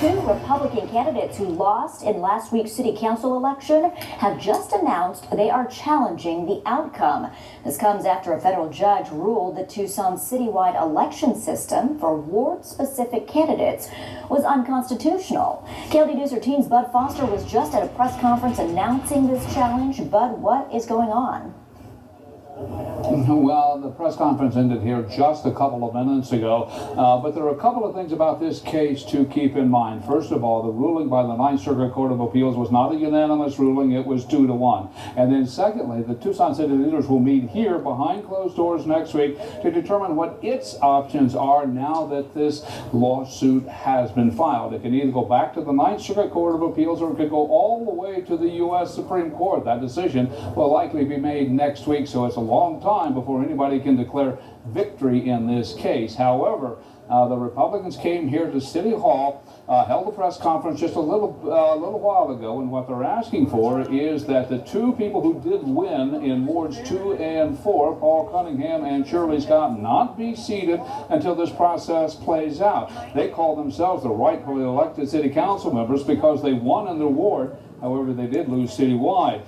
Two Republican candidates who lost in last week's city council election have just announced they are challenging the outcome. This comes after a federal judge ruled the Tucson City-wide election system for ward-specific candidates was unconstitutional. KOLD News 13's Bud Foster was just at a press conference announcing this challenge. Bud, what is going on? Well, the press conference ended here just a couple of minutes ago, but there are a couple of things about this case to keep in mind. First of all, the ruling by the Ninth Circuit Court of Appeals was not a unanimous ruling. It was 2-1. And then secondly, the Tucson City leaders will meet here behind closed doors next week to determine what its options are now that this lawsuit has been filed. It can either go back to the Ninth Circuit Court of Appeals or it could go all the way to the U.S. Supreme Court. That decision will likely be made next week, so it's a long time before anybody can declare victory in this case. However, the Republicans came here to City Hall, held a press conference just a little while ago, and what they're asking for is that the two people who did win in wards 2 and 4, Paul Cunningham and Shirley Scott, not be seated until this process plays out. They call themselves the rightfully elected city council members because they won in their ward. However, they did lose citywide,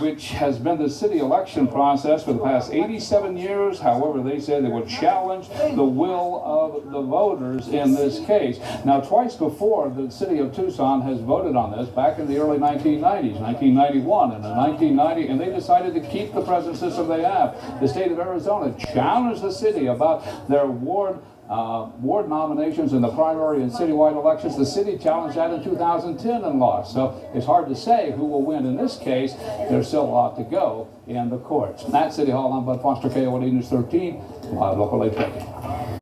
which has been the city election process for the past 87 years. However, they said they would challenge the will of the voters in this case. Now, twice before, the city of Tucson has voted on this, back in the early 1990s, 1991 and 1990, and they decided to keep the present system they have. The state of Arizona challenged the city about their ward nominations in the primary and citywide elections. The city challenged that in 2010 and lost. So it's hard to say who will win in this case. There's still a lot to go in the courts. At City Hall, I'm Bud Foster, KOLD News 13, live local 850.